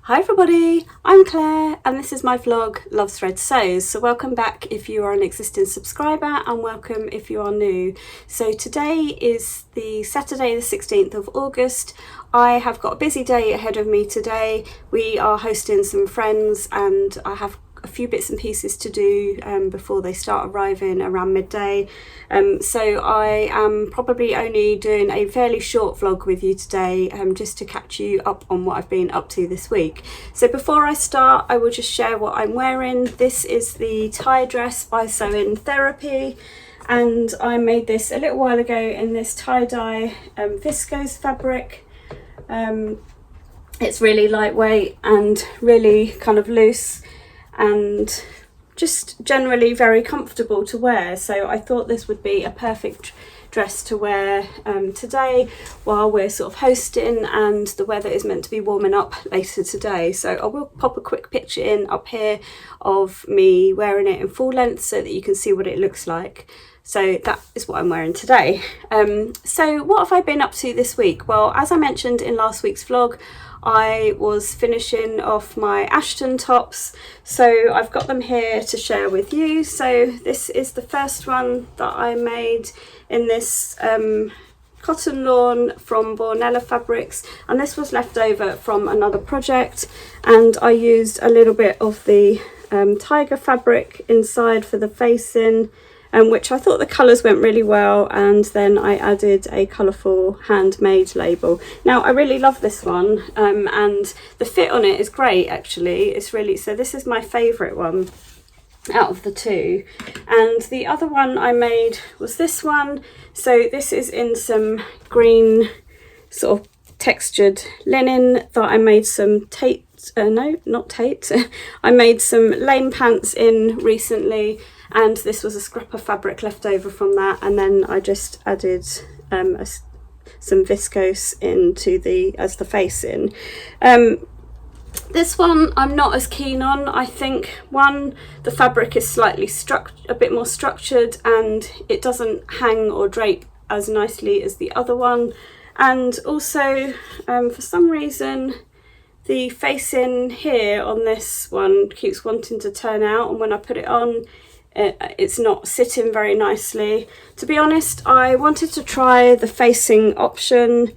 Hi everybody, I'm Claire and this is my vlog Love Thread Sews. So welcome back if you are an existing subscriber and welcome if you are new. So today is the Saturday the 16th of August. I have got a busy day ahead of me today. We are hosting some friends and I have a few bits and pieces to do before they start arriving around midday. So I am probably only doing a fairly short vlog with you today just to catch you up on what I've been up to this week. So before I start, I will just share what I'm wearing. This is the tie dress by Sewing Therapy, and I made this a little while ago in this tie-dye viscose fabric. It's really lightweight and really kind of loose and just generally very comfortable to wear, so I thought this would be a perfect dress to wear today while we're sort of hosting and the weather is meant to be warming up later today. So I will pop a quick picture in up here of me wearing it in full length so that you can see what it looks like. So that is what I'm wearing today. So what have I been up to this week? Well, as I mentioned in last week's vlog, I was finishing off my Ashton tops, so I've got them here to share with you. So this is the first one that I made in this cotton lawn from Bornella Fabrics, and this was left over from another project, and I used a little bit of the tiger fabric inside for the facing, which I thought the colours went really well, and then I added a colourful handmade label. Now I really love this one and the fit on it is great actually. It's really, so this is my favourite one out of the two, and the other one I made was this one. So this is in some green sort of textured linen that I made some I made some lane pants in recently, and this was a scrap of fabric left over from that, and then I just added some viscose into as the facing. This one I'm not as keen on. I think the fabric is slightly a bit more structured and it doesn't hang or drape as nicely as the other one, and also for some reason the facing here on this one keeps wanting to turn out, and when I put it on it's not sitting very nicely. To be honest, I wanted to try the facing option.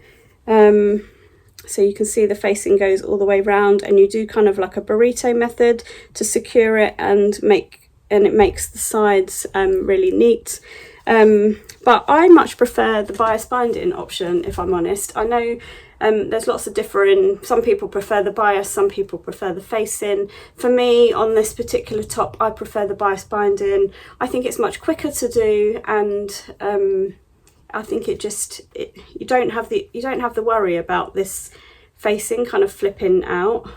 So you can see the facing goes all the way round, and you do kind of like a burrito method to secure it and it makes the sides really neat. But I much prefer the bias binding option, if I'm honest. I know there's lots of different, some people prefer the bias, some people prefer the facing. For me, on this particular top, I prefer the bias binding. I think it's much quicker to do, and I think you don't have the worry about this facing kind of flipping out.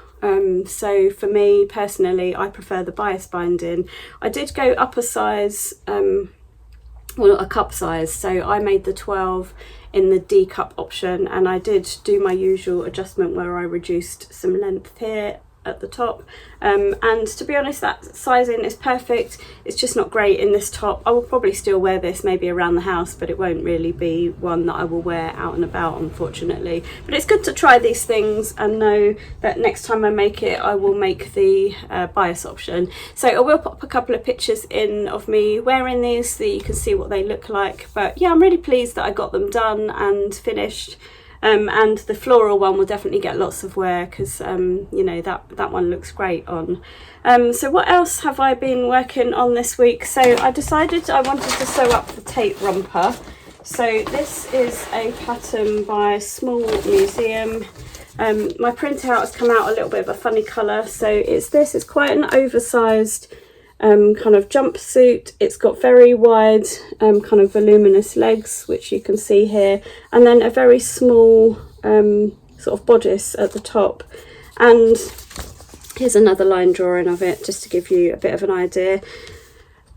So for me personally, I prefer the bias binding. I did go up a size, well, a cup size, so I made the 12 in the D cup option, and I did do my usual adjustment where I reduced some length here at the top, and to be honest, that sizing is perfect. It's just not great in this top. I will probably still wear this maybe around the house, but it won't really be one that I will wear out and about, unfortunately. But it's good to try these things and know that next time I make it, I will make the bias option. So I will pop a couple of pictures in of me wearing these so you can see what they look like. But yeah, I'm really pleased that I got them done and finished. And the floral one will definitely get lots of wear because you know, that one looks great on. So what else have I been working on this week? So I decided I wanted to sew up the tape romper. So this is a pattern by Small Museum. My printout has come out a little bit of a funny colour, so it's quite an oversized kind of jumpsuit. It's got very wide kind of voluminous legs, which you can see here, and then a very small sort of bodice at the top. And here's another line drawing of it just to give you a bit of an idea.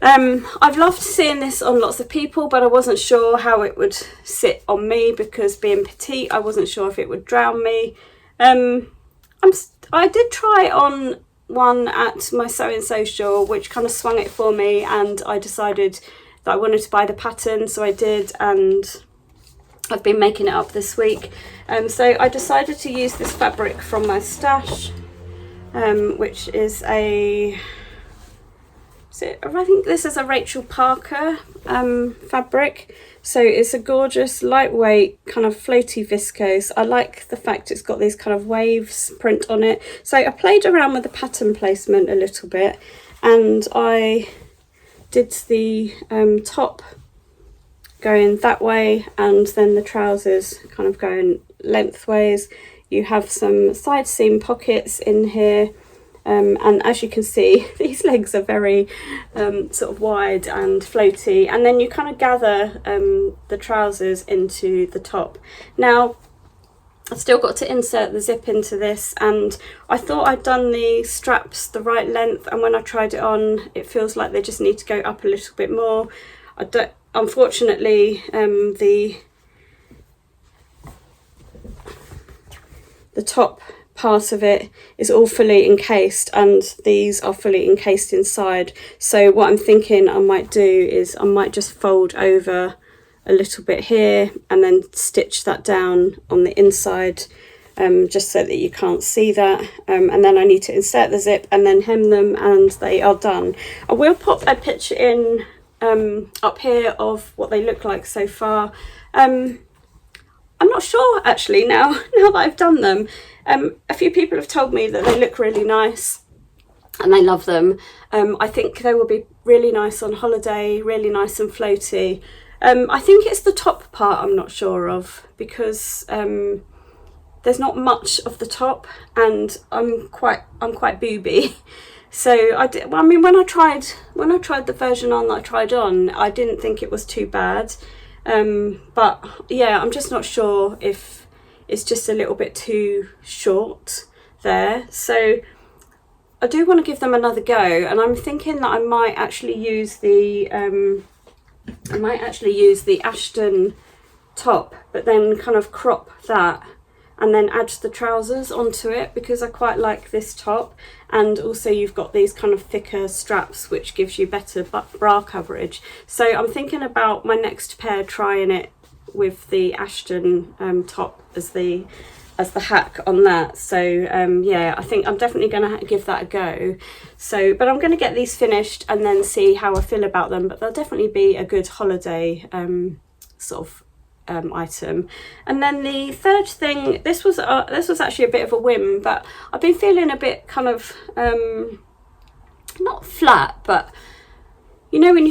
I've loved seeing this on lots of people, but I wasn't sure how it would sit on me because being petite, I wasn't sure if it would drown me. I did try on one at my sewing social, which kind of swung it for me, and I decided that I wanted to buy the pattern, so I did, and I've been making it up this week. So I decided to use this fabric from my stash. which is I think this is a Rachel Parker fabric. So it's a gorgeous, lightweight, kind of floaty viscose. I like the fact it's got these kind of waves print on it. So I played around with the pattern placement a little bit, and I did the top going that way, and then the trousers kind of going lengthways. You have some side seam pockets in here. And as you can see, these legs are very sort of wide and floaty, and then you kind of gather the trousers into the top. Now I've still got to insert the zip into this, and I thought I'd done the straps the right length, and when I tried it on, it feels like they just need to go up a little bit more. Unfortunately, the top part of it is all fully encased, and these are fully encased inside. So what I'm thinking I might do is I might just fold over a little bit here and then stitch that down on the inside, just so that you can't see that, and then I need to insert the zip and then hem them, and they are done. I will pop a picture in up here of what they look like so far. I'm not sure actually now that I've done them. A few people have told me that they look really nice and they love them. I think they will be really nice on holiday, really nice and floaty. I think it's the top part I'm not sure of, because there's not much of the top, and I'm quite booby. So I mean, when I tried the version on that I tried on, I didn't think it was too bad. But yeah, I'm just not sure if it's just a little bit too short there. So I do want to give them another go, and I'm thinking that I might actually use the Ashton top, but then kind of crop that and then add the trousers onto it, because I quite like this top. And also you've got these kind of thicker straps which gives you better bra coverage. So I'm thinking about my next pair trying it with the Ashton top as the hack on that. So yeah, I think I'm definitely going to give that a go. So, but I'm going to get these finished and then see how I feel about them, but they'll definitely be a good holiday sort of item. And then the third thing, this was actually a bit of a whim, but I've been feeling a bit kind of not flat, but you know when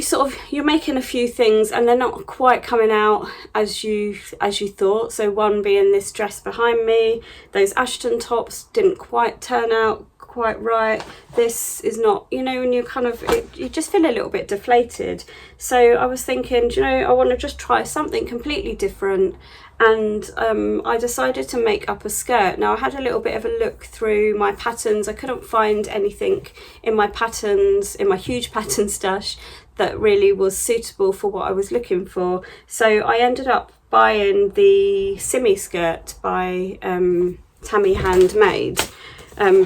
you're making a few things and they're not quite coming out as you thought. So one being this dress behind me, those Ashton tops didn't quite turn out quite right. This is not, you know, when you kind of you just feel a little bit deflated. So I was thinking, you know, I want to just try something completely different, and I decided to make up a skirt. Now I had a little bit of a look through my patterns. I couldn't find anything in my patterns, in my huge pattern stash, that really was suitable for what I was looking for. So I ended up buying the Simi skirt by Tammy Handmade,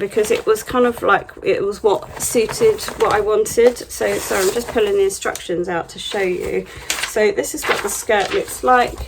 because it was kind of like, it was what suited what I wanted. So I'm just pulling the instructions out to show you. So this is what the skirt looks like.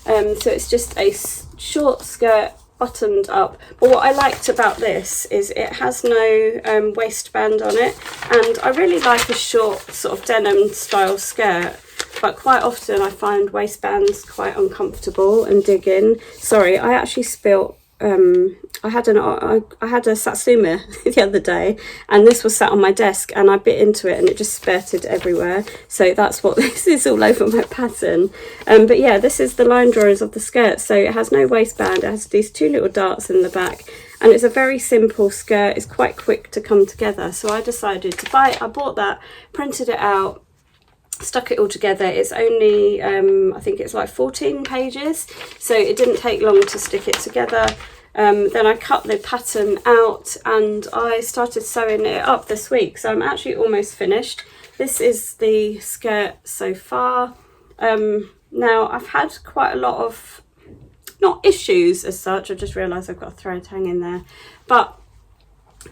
So it's just a short skirt buttoned up, but what I liked about this is it has no waistband on it, and I really like a short sort of denim style skirt, but quite often I find waistbands quite uncomfortable and dig in. Sorry, I actually spilt I had a satsuma the other day, and this was sat on my desk and I bit into it and it just spurted everywhere. So that's what this is all over my pattern. But yeah, this is the line drawings of the skirt. So it has no waistband, it has these two little darts in the back, and it's a very simple skirt. It's quite quick to come together. So I decided to buy it. I bought that, printed it out, stuck it all together. It's only I think it's like 14 pages, so it didn't take long to stick it together. Then I cut the pattern out and I started sewing it up this week, so I'm actually almost finished. This is the skirt so far. Now I've had quite a lot of, not issues as such, I just realised I've got a thread hanging there, but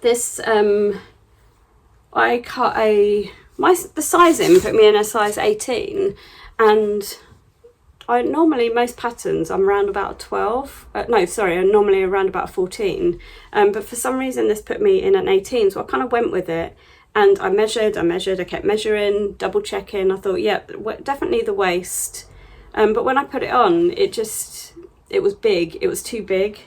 this I cut the sizing put me in a size 18, and normally, most patterns I'm around about 12, no sorry, I'm normally around about 14, but for some reason this put me in an 18, so I kind of went with it, and I measured, I kept measuring, double checking. I thought, yeah, definitely the waist, but when I put it on, it was big, it was too big.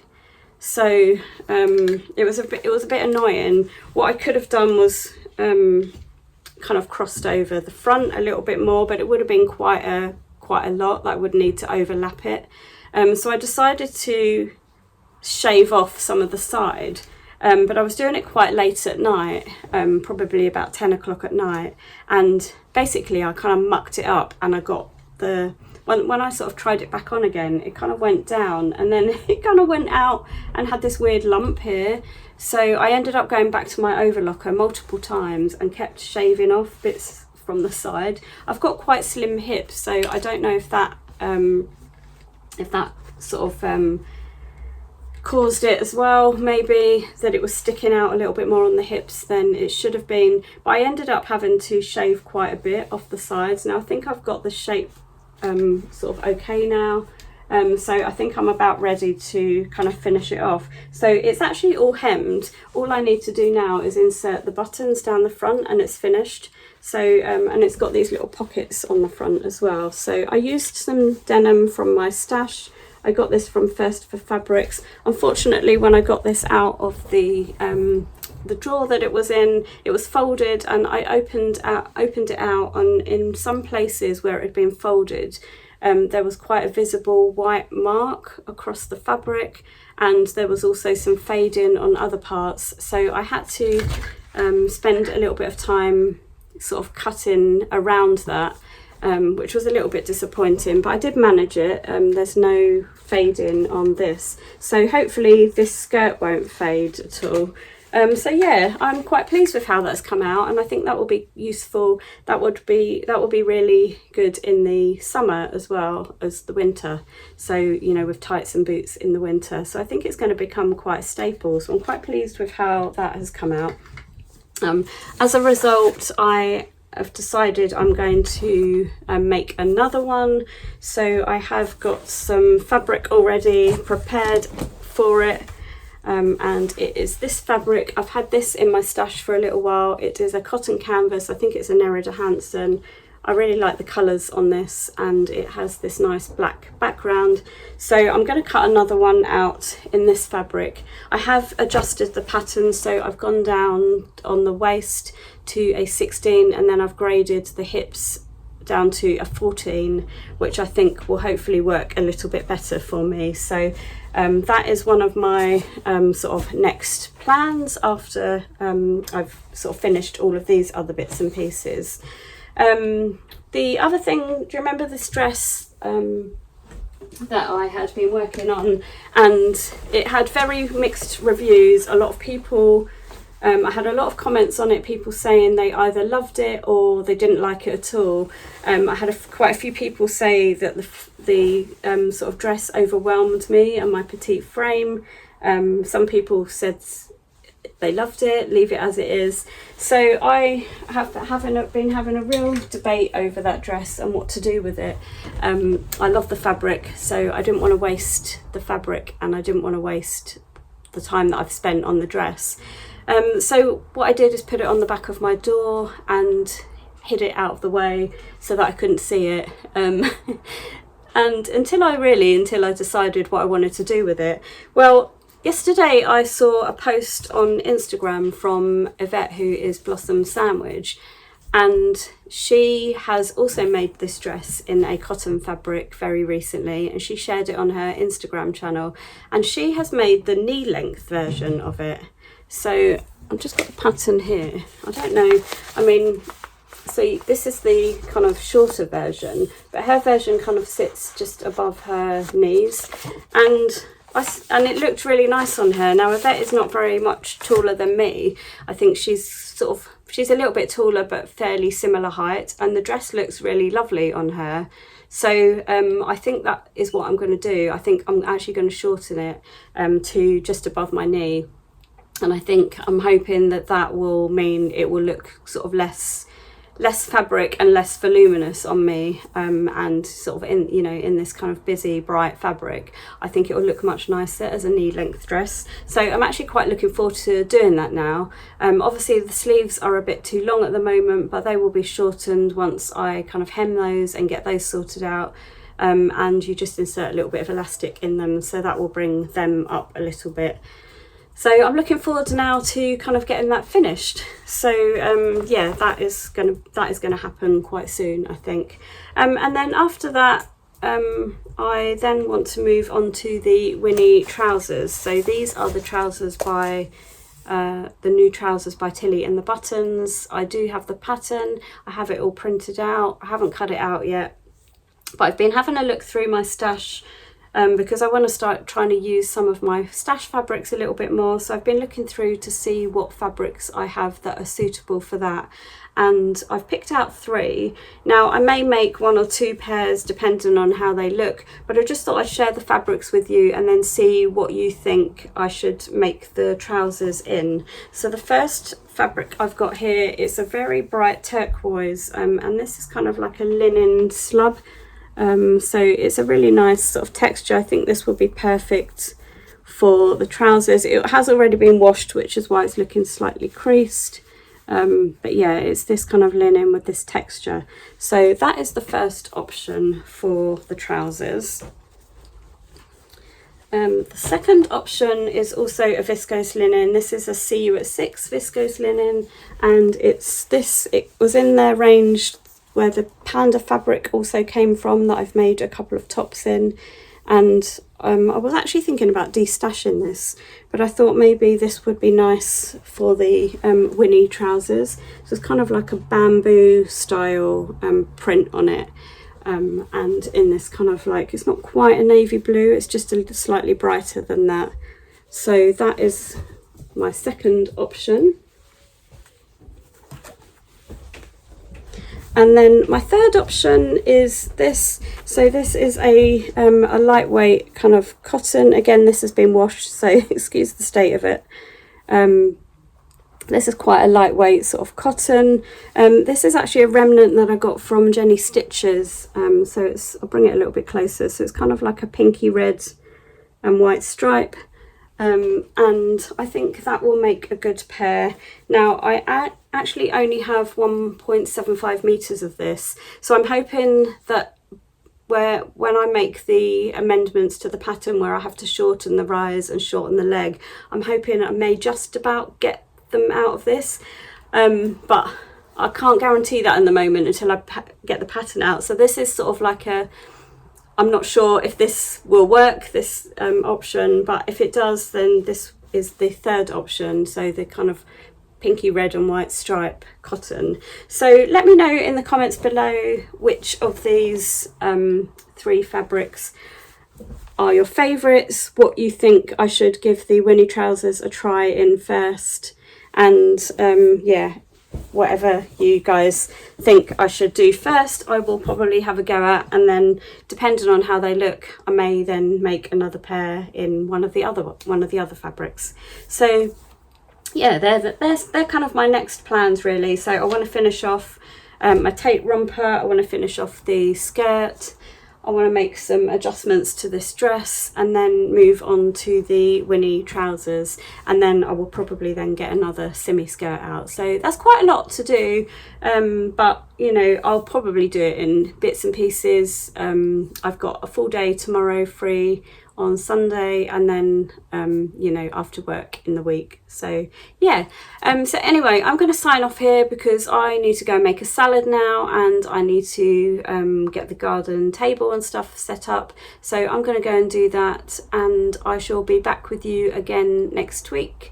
So it was a bit annoying. What I could have done was kind of crossed over the front a little bit more, but it would have been quite a lot, that would need to overlap it. So I decided to shave off some of the side, but I was doing it quite late at night, probably about 10 o'clock at night, and basically I kind of mucked it up, and I got when I sort of tried it back on again, it kind of went down, and then it kind of went out and had this weird lump here. So I ended up going back to my overlocker multiple times and kept shaving off bits from the side. I've got quite slim hips, so I don't know if that sort of caused it as well. Maybe that it was sticking out a little bit more on the hips than it should have been. But I ended up having to shave quite a bit off the sides. Now I think I've got the shape sort of okay now. So I think I'm about ready to kind of finish it off. So it's actually all hemmed. All I need to do now is insert the buttons down the front, and it's finished. So and it's got these little pockets on the front as well. So I used some denim from my stash. I got this from First for Fabrics. Unfortunately, when I got this out of the drawer that it was in, it was folded, and I opened it out, and in some places where it had been folded, there was quite a visible white mark across the fabric, and there was also some fading on other parts. So I had to spend a little bit of time sort of cutting around that, which was a little bit disappointing, but I did manage it. There's no fading on this, so hopefully this skirt won't fade at all. So yeah, I'm quite pleased with how that's come out, and I think that will be useful. That would be really good in the summer as well as the winter. So, you know, with tights and boots in the winter. So I think it's going to become quite a staple. So I'm quite pleased with how that has come out. As a result, I've decided I'm going to make another one. So I have got some fabric already prepared for it. And it is this fabric. I've had this in my stash for a little while. It is a cotton canvas. I think it's a Nerida Hansen. I really like the colours on this, and it has this nice black background. So I'm going to cut another one out in this fabric. I have adjusted the pattern, so I've gone down on the waist to a 16, and then I've graded the hips down to a 14, which I think will hopefully work a little bit better for me. So that is one of my sort of next plans after I've sort of finished all of these other bits and pieces. The other thing, do you remember this dress that I had been working on, and it had very mixed reviews? A lot of people, I had a lot of comments on it, people saying they either loved it or they didn't like it at all. I had quite a few people say that the sort of dress overwhelmed me and my petite frame. Some people said they loved it, leave it as it is. So I have been having a real debate over that dress and what to do with it. I love the fabric, so I didn't want to waste the fabric, and I didn't want to waste the time that I've spent on the dress. So what I did is put it on the back of my door and hid it out of the way so that I couldn't see it. And until I decided what I wanted to do with it. Well, yesterday I saw a post on Instagram from Yvette, who is Blossom Sandwich, and she has also made this dress in a cotton fabric very recently, and she shared it on her Instagram channel, and she has made the knee length version of it. So I've just got the pattern here. I don't know, I mean, so this is the kind of shorter version, but her version kind of sits just above her knees, and it looked really nice on her. Now Yvette is not very much taller than me. I think she's a little bit taller but fairly similar height, and the dress looks really lovely on her. So I think that is what I'm going to do. I think I'm actually going to shorten it to just above my knee. And I think I'm hoping that will mean it will look sort of less less fabric and less voluminous on me, and sort of in, you know, in this kind of busy bright fabric, I think it will look much nicer as a knee length dress. So I'm actually quite looking forward to doing that now. Obviously the sleeves are a bit too long at the moment, but they will be shortened once I kind of hem those and get those sorted out. And you just insert a little bit of elastic in them, so that will bring them up a little bit. So I'm looking forward now to kind of getting that finished. So yeah, that is gonna happen quite soon, I think. And then after that, I then want to move on to the Winnie trousers. So these are the trousers by the new trousers by Tilly and the buttons. I do have the pattern. I have it all printed out. I haven't cut it out yet, but I've been having a look through my stash. Because I want to start trying to use some of my stash fabrics a little bit more. So I've been looking through to see what fabrics I have that are suitable for that. And I've picked out 3. Now I may make 1 or 2 pairs depending on how they look, but I just thought I'd share the fabrics with you and then see what you think I should make the trousers in. So the first fabric I've got here is a very bright turquoise, and this is kind of like a linen slub. So it's a really nice sort of texture. I think this will be perfect for the trousers. It has already been washed, which is why it's looking slightly creased. But yeah, it's this kind of linen with this texture. So that is the first option for the trousers. The second option is also a viscose linen. This is a See You at 6 viscose linen, and it was in their range where the panda fabric also came from, that I've made a couple of tops in. And I was actually thinking about destashing this, but I thought maybe this would be nice for the Winnie trousers. So it's kind of like a bamboo style print on it, and in this kind of like, it's not quite a navy blue, it's just a little slightly brighter than that. So that is my second option. And then my third option is this. So this is a lightweight kind of cotton. Again, this has been washed, so excuse the state of it. This is quite a lightweight sort of cotton. This is actually a remnant that I got from Jenny Stitches. So I'll bring it a little bit closer. So it's kind of like a pinky red and white stripe. And I think that will make a good pair. Now I actually only have 1.75 meters of this, so I'm hoping that when I make the amendments to the pattern where I have to shorten the rise and shorten the leg, I'm hoping I may just about get them out of this, but I can't guarantee that in the moment until I get the pattern out. So this is sort of like I'm not sure if this will work, this option, but if it does, then this is the third option. So the kind of pinky red and white stripe cotton. So let me know in the comments below which of these 3 fabrics are your favourites, what you think I should give the Winnie trousers a try in first, and yeah, whatever you guys think I should do first, I will probably have a go at, and then depending on how they look, I may then make another pair in one of the other fabrics. So yeah, they're kind of my next plans really. So I want to finish off my tape romper, I want to finish off the skirt, I want to make some adjustments to this dress, and then move on to the Winnie trousers, and then I will probably then get another simi skirt out. So that's quite a lot to do, but you know, I'll probably do it in bits and pieces. I've got a full day tomorrow free on Sunday, and then you know, after work in the week. So yeah, so anyway, I'm going to sign off here because I need to go and make a salad now, and I need to get the garden table and stuff set up. So I'm going to go and do that, and I shall be back with you again next week.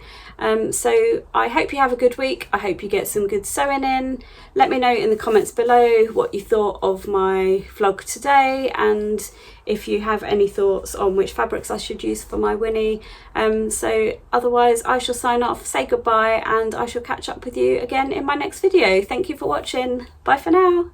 So I hope you have a good week. I hope you get some good sewing in. Let me know in the comments below what you thought of my vlog today, and if you have any thoughts on which fabrics I should use for my Winnie. So otherwise I shall sign off, say goodbye, and I shall catch up with you again in my next video. Thank you for watching. Bye for now.